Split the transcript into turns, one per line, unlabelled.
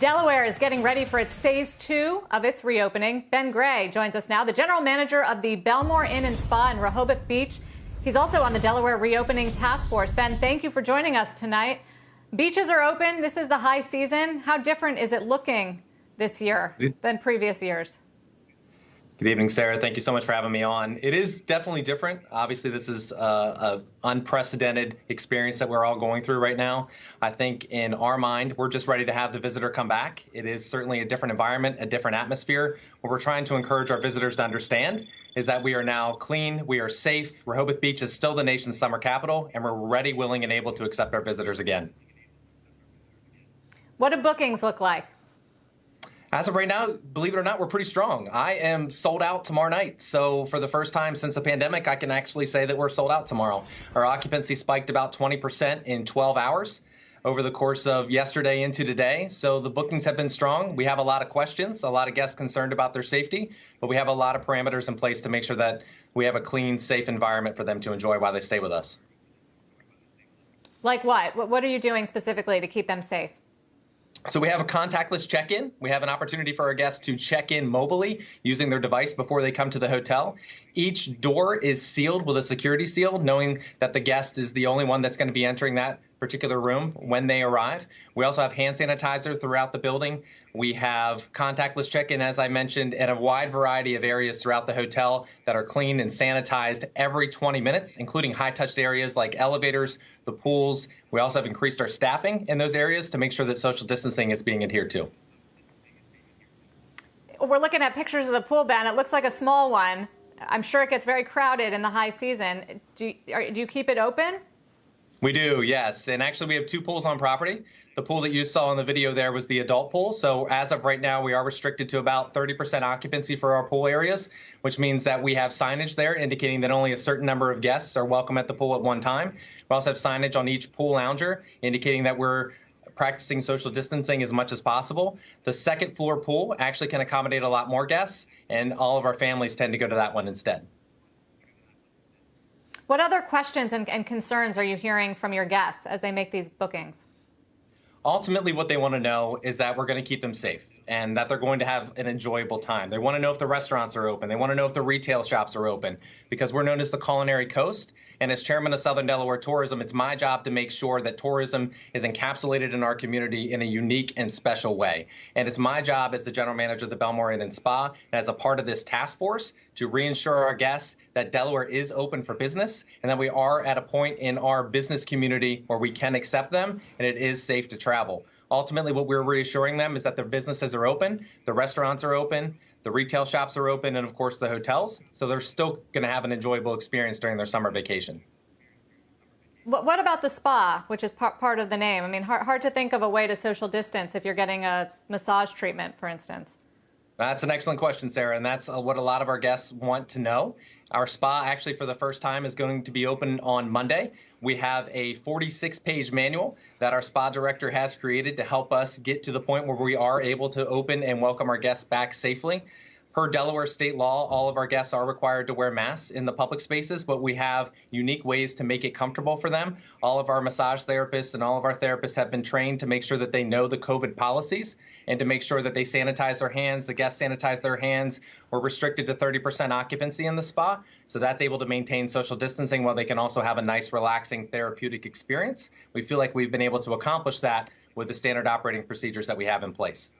Delaware is getting ready for its phase 2 of its reopening. Ben Gray joins us now, the general manager of the Bellmoor Inn and Spa in Rehoboth Beach. He's also on the Delaware Reopening Task Force. Ben, thank you for joining us tonight. Beaches are open. This is the high season. How different is it looking this year than previous years?
Good evening, Sarah. Thank you so much for having me on. It is definitely different. Obviously, this is an unprecedented experience that we're all going through right now. I think in our mind, we're just ready to have the visitor come back. It is certainly a different environment, a different atmosphere. What we're trying to encourage our visitors to understand is that we are now clean, we are safe. Rehoboth Beach is still the nation's summer capital, and we're ready, willing, and able to accept our visitors again.
What do bookings look like?
As of right now, believe it or not, we're pretty strong. I am sold out tomorrow night. So for the first time since the pandemic, I can actually say that we're sold out tomorrow. Our occupancy spiked about 20% in 12 hours over the course of yesterday into today. So the bookings have been strong. We have a lot of questions, a lot of guests concerned about their safety, but we have a lot of parameters in place to make sure that we have a clean, safe environment for them to enjoy while they stay with us.
Like what? What are you doing specifically to keep them safe?
So we have a contactless check-in. We have an opportunity for our guests to check in mobily using their device before they come to the hotel. Each door is sealed with a security seal, knowing that the guest is the only one that's going to be entering that particular room when they arrive. We also have hand sanitizer throughout the building. We have contactless check-in, as I mentioned, in a wide variety of areas throughout the hotel that are cleaned and sanitized every 20 minutes, including high-touched areas like elevators, the pools. We also have increased our staffing in those areas to make sure that social distancing is being adhered to.
We're looking at pictures of the pool, Ben. It looks like a small one. I'm sure it gets very crowded in the high season. Do you keep it open?
We do, yes. And actually, we have two pools on property. The pool that you saw in the video there was the adult pool. So as of right now, we are restricted to about 30% occupancy for our pool areas, which means that we have signage there indicating that only a certain number of guests are welcome at the pool at one time. We also have signage on each pool lounger indicating that we're practicing social distancing as much as possible. The second floor pool actually can accommodate a lot more guests, and all of our families tend to go to that one instead.
What other questions and concerns are you hearing from your guests as they make these bookings?
Ultimately, what they want to know is that we're going to keep them safe and that they're going to have an enjoyable time. They want to know if the restaurants are open. They want to know if the retail shops are open, because we're known as the Culinary Coast. And as chairman of Southern Delaware Tourism, it's my job to make sure that tourism is encapsulated in our community in a unique and special way. And it's my job as the general manager of the Bellmoor Inn and Spa, and as a part of this task force, to reassure our guests that Delaware is open for business and that we are at a point in our business community where we can accept them and it is safe to travel. Ultimately, what we're reassuring them is that their businesses are open, the restaurants are open, the retail shops are open, and of course the hotels. So they're still going to have an enjoyable experience during their summer vacation.
What about the spa, which is part of the name? I mean, hard to think of a way to social distance if you're getting a massage treatment, for instance.
That's an excellent question, Sarah, and that's what a lot of our guests want to know. Our spa actually for the first time is going to be open on Monday. We have a 46-page manual that our spa director has created to help us get to the point where we are able to open and welcome our guests back safely. Per Delaware state law, all of our guests are required to wear masks in the public spaces, but we have unique ways to make it comfortable for them. All of our massage therapists and all of our therapists have been trained to make sure that they know the COVID policies and to make sure that they sanitize their hands, the guests sanitize their hands. We're restricted to 30% occupancy in the spa, so that's able to maintain social distancing while they can also have a nice, relaxing, therapeutic experience. We feel like we've been able to accomplish that with the standard operating procedures that we have in place.